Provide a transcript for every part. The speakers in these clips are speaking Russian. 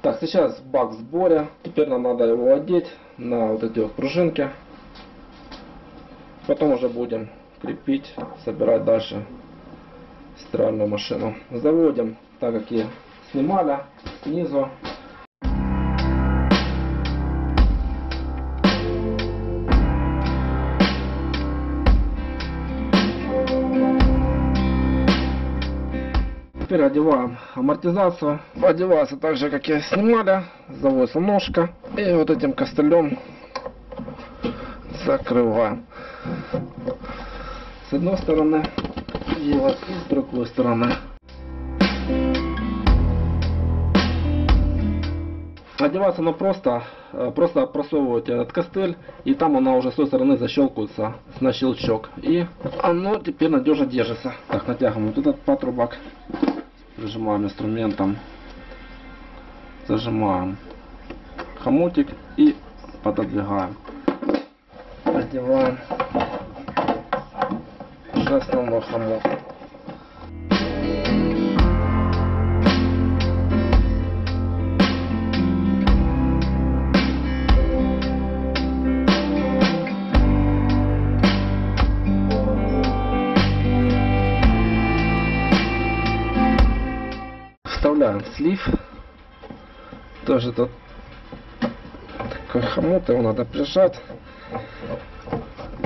Так, сейчас бак в сборе. Теперь нам надо его одеть на вот эти вот пружинки. Потом уже будем крепить, собирать дальше стиральную машину. Заводим, так как и снимали, снизу. Теперь одеваем амортизацию. Одевается так же, как и снимали. Заводится ножка. И вот этим костылем закрываем. С одной стороны и вот с другой стороны. Одеваться оно просто просовываете этот костыль, и там она уже с той стороны защелкивается на щелчок. И оно теперь надежно держится. Так, натягиваем вот этот патрубок. Прижимаем инструментом, зажимаем хомутик и пододвигаем. Одеваем уже основной хомут. Вставляем слив. Тоже тут такой хомут, его надо прижать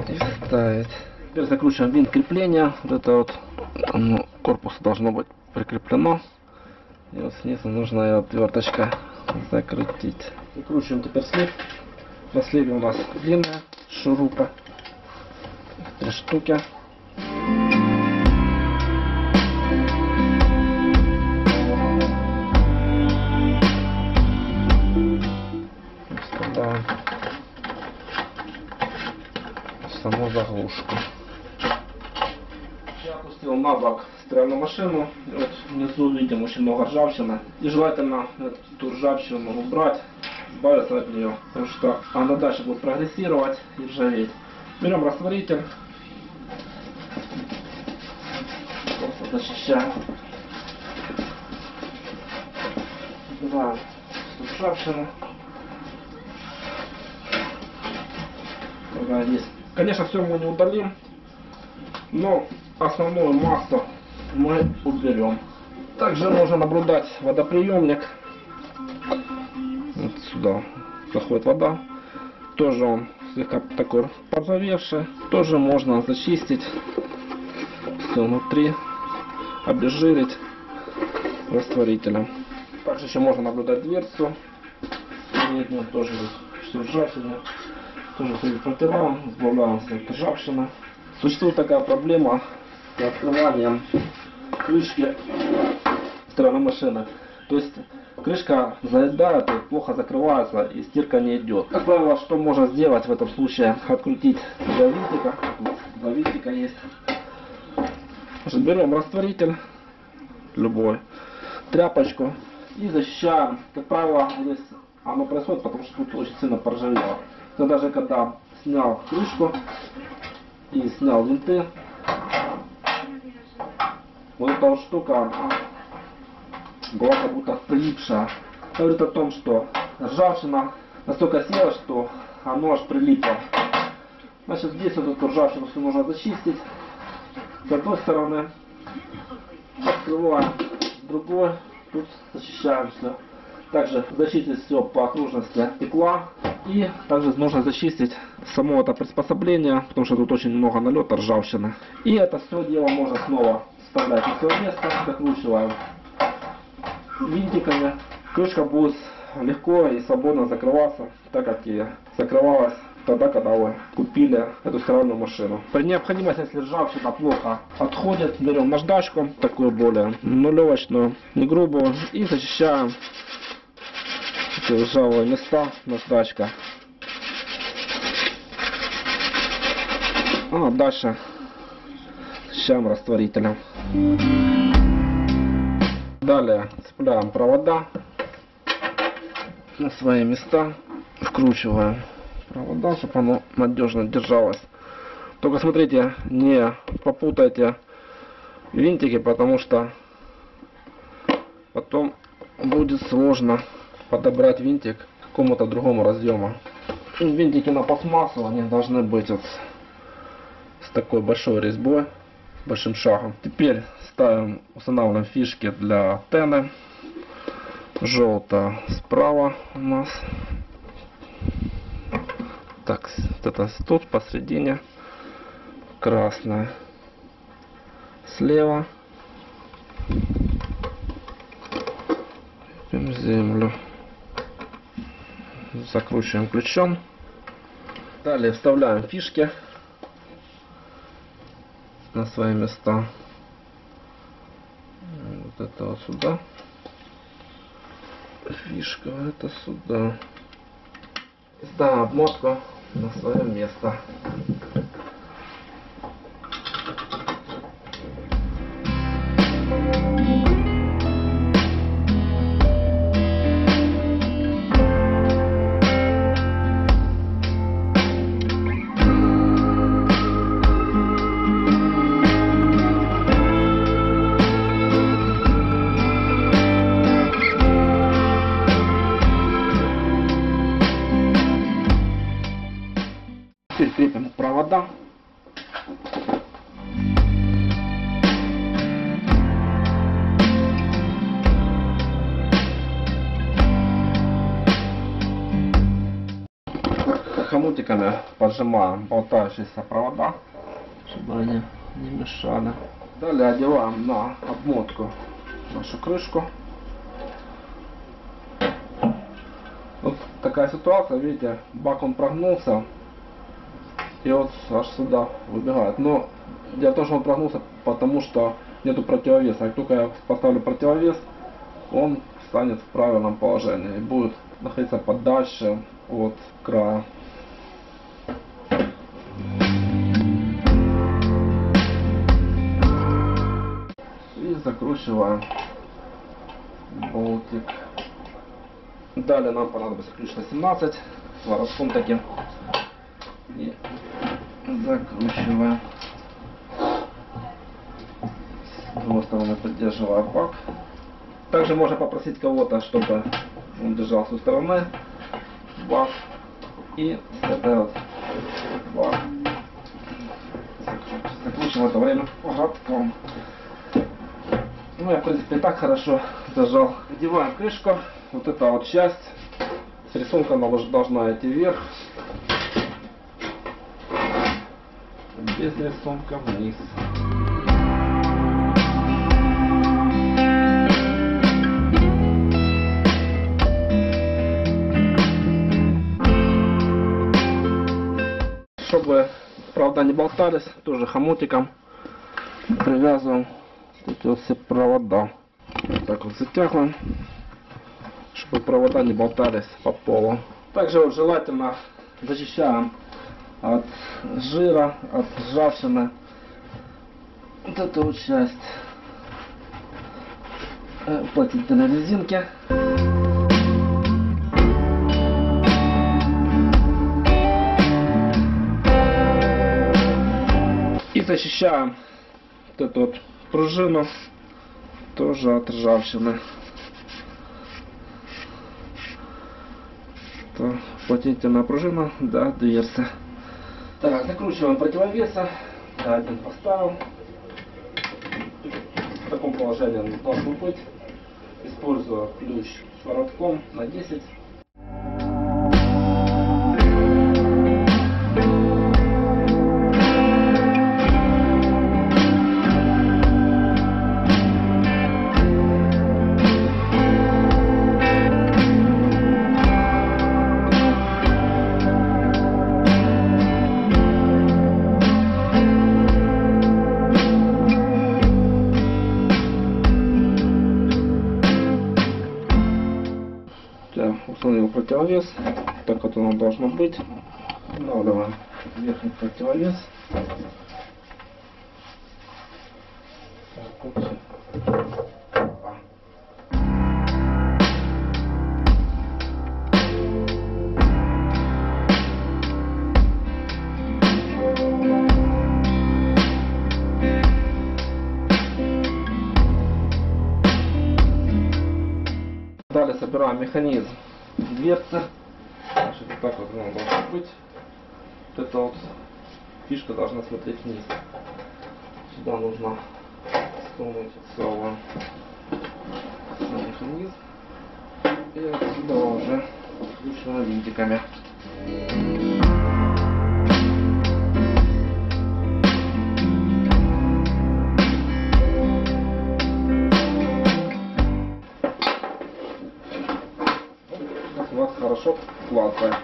и вставить. Теперь закручиваем винт крепления. Вот это вот корпус должно быть прикреплено. И вот снизу нужно ее отверточкой закрутить. Закручиваем теперь слив. На сливе у нас длинная шурупа. 3 штуки. Вставляем саму заглушку. Я опустил на бок стиральную машину. И вот внизу видим очень много ржавчины. И желательно эту ржавчину убрать, избавиться от нее, потому что она дальше будет прогрессировать и ржаветь. Берем растворитель, просто защищаем. Убираем ржавчину. Есть. Конечно, все мы не удалим, но основную массу мы уберем. Также можно наблюдать водоприемник. Вот сюда заходит вода. Тоже он слегка такой поржавевший. Тоже можно зачистить все внутри, обезжирить растворителем. Также еще можно наблюдать дверцу. Переднюю тоже все ржавчина. Тоже протираем, сбавляем все ржавчину. Существует такая проблема с открыванием крышки стиральной машины. То есть крышка заедает и плохо закрывается, и стирка не идет. Как правило, что можно сделать в этом случае? Открутить два винтика. Два винтика есть. Берем растворитель любой, тряпочку и защищаем. Как правило, здесь оно происходит, потому что тут очень сильно поржавело. Но даже когда снял крышку и снял винты, вот эта вот штука была как будто прилипшая. Говорит о том, что ржавчина настолько села, что оно аж прилипло. Значит, здесь вот эту ржавчину все нужно зачистить. С одной стороны открываем, с другой тут зачищаем все. Также зачистить все по окружности стекла. И также нужно зачистить само это приспособление, потому что тут очень много налета ржавчины. И это все дело можно снова вставлять на свое место, закручиваем винтиками. Крышка будет легко и свободно закрываться, так как и закрывалась тогда, когда вы купили эту стиральную машину. При необходимости, если ржавчина плохо отходит, берем наждачку, такую более нулевочную, не грубую, и зачищаем эти ржавые места наждачка. А дальше зачищаем растворителем. Далее цепляем провода на свои места, вкручиваем провода, чтобы оно надежно держалось. Только смотрите, не попутайте винтики, потому что потом будет сложно подобрать винтик к какому-то другому разъему. Винтики на пластмассу, они должны быть вот с такой большой резьбой, большим шагом. Теперь устанавливаем фишки для антенны. Желтая справа у нас. Так, вот это тут посередине. Красная слева. Землю. Закручиваем ключом. Далее вставляем фишки на свои места. Вот это вот сюда. Фишка это сюда. Ставим обмотку на свое место. Теперь крепим провода. Хомутиками поджимаем болтающиеся провода, чтобы они не мешали. Далее одеваем на обмотку нашу крышку. Вот такая ситуация, видите, бак он прогнулся. И вот аж сюда выбегает. Но дело в том, что он прогнулся, потому что нету противовеса. Как только я поставлю противовес, он станет в правильном положении и будет находиться подальше от края. И закручиваем болтик. Далее нам понадобится ключ на 17 с воротом таким. И закручиваем. С другой стороны поддерживая бак. Также можно попросить кого-то, чтобы он держал с той стороны бак. И с этой вот бак. Закручиваем в это время рожком. Ну, я в принципе и так хорошо зажал. Одеваем крышку. Вот эта вот часть с рисунком должна идти вверх. Без рисунка вниз. Чтобы провода не болтались, тоже хомутиком привязываем эти вот все провода. Вот так вот затягиваем, чтобы провода не болтались по полу. Также вот желательно защищаем от жира, от ржавчины вот эту вот часть уплотнительной резинки. И защищаем вот эту вот пружину тоже от ржавчины. Это уплотнительная пружина до дверцы. Так, закручиваем противовеса. Один поставил. В таком положении он должен быть. Использую ключ с воротком на 10. Установил противовес, так вот оно должно быть. Устанавливаем верхний противовес. Далее собираем механизм дверцы. Значит, вот так вот она должна быть. Вот эта вот фишка должна смотреть вниз. Сюда нужно сунуть целый механизм. И отсюда уже включено винтиками. У нас хорошо клацает.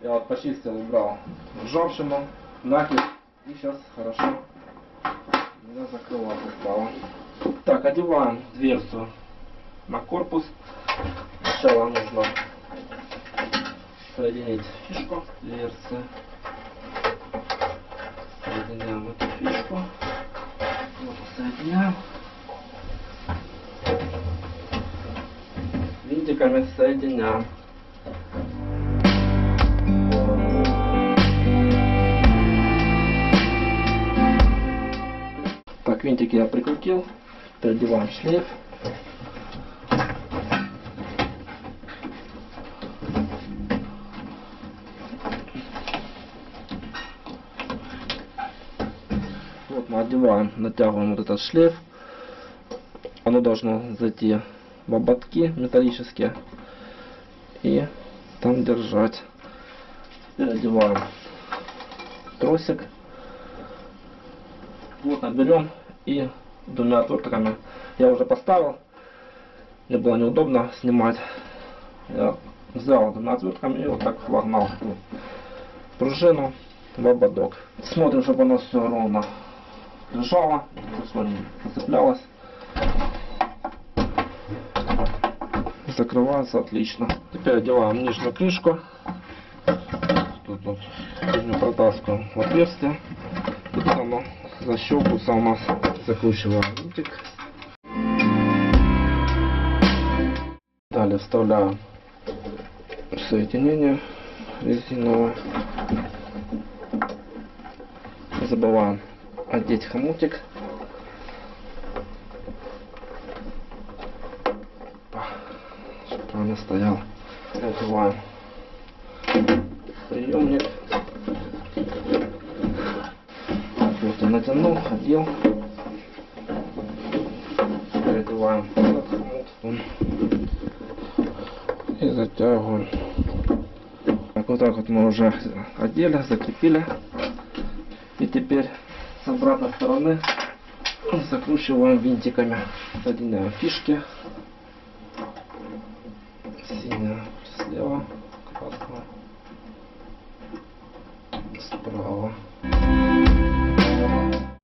Я вот почистил, убрал ржавчину, накипь, и сейчас хорошо у меня закрываться стало. Так, одеваем дверцу на корпус. Сначала нужно соединить фишку дверцы. Соединяем эту фишку. Вот, соединяем. Винтиками соединяем. Так, винтики я прикрутил. Теперь одеваем шлейф. Вот мы одеваем, натягиваем вот этот шлейф. Оно должно зайти в ободки металлические и там держать. Теперь одеваем тросик. Вот берем и двумя отвертками. Я уже поставил, мне было неудобно снимать. Я взял двумя отвертками и вот так вогнал пружину в ободок. Смотрим, чтобы оно все ровно лежало, все не зацеплялось. Закрывается отлично. Теперь одеваем нижнюю крышку. Тут вот протаскиваем в отверстие. И тут оно защелкивается у нас. Закручиваем винтик. Далее вставляем соединение резиновое. Не забываем одеть хомутик. Чтобы правильно стоял. Одеваем приемник. Вот я натянул, одел. Одеваем этот хомут и затягиваем. Так, вот так вот мы уже одели, закрепили. И теперь с обратной стороны закручиваем винтиками. Соединяем фишки. Синяя слева, красная справа.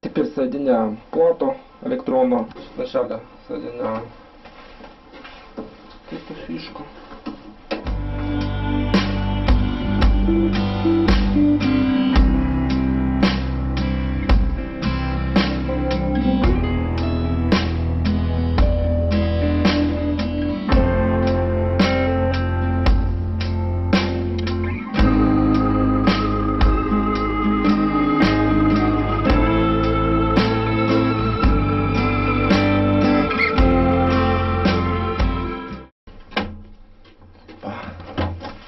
Теперь соединяем плату электронную. Сначала соединяем эту фишку.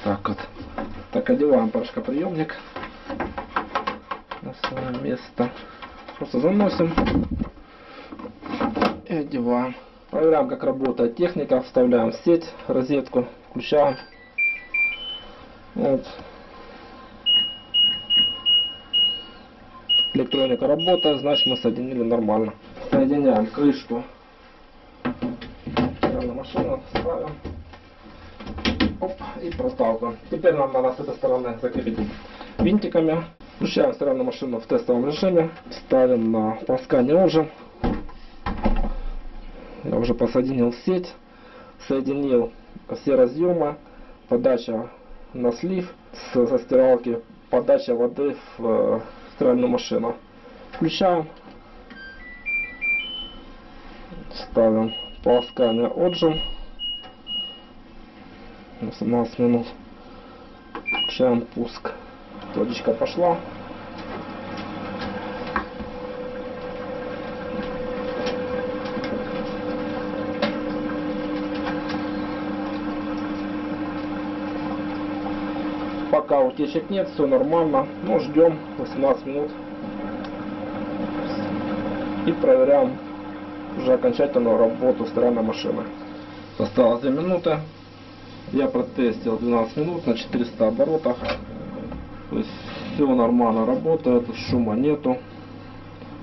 Так вот. Так, одеваем порошкоприемник на свое место. Просто заносим и одеваем. Проверяем, как работает техника. Вставляем сеть, розетку, включаем. Вот. Электроника работает, значит мы соединили нормально. Соединяем крышку на машину, ставим. Оп, и проталкиваем. Теперь нам надо с этой стороны закрепить винтиками. Включаем стиральную машину в тестовом режиме. Ставим на полоскание отжим. Я уже посоединил сеть. Соединил все разъемы. Подача на слив со стиралки. Подача воды в стиральную машину. Включаем. Ставим полоскание отжим. 18 минут. Включаем пуск. Водичка пошла. Пока утечек нет, все нормально. Ну, ждем 18 минут и проверяем уже окончательную работу стиральной машины. Осталось 2 минуты. Я протестил 12 минут на 400 оборотах. То есть все нормально работает, шума нету.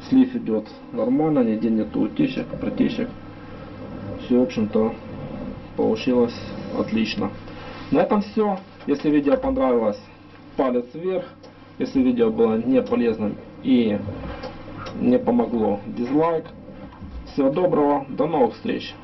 Слив идет нормально, нигде нету утечек, протечек. Все, в общем-то, получилось отлично. На этом все. Если видео понравилось, палец вверх. Если видео было не полезным и не помогло, дизлайк. Всего доброго, до новых встреч.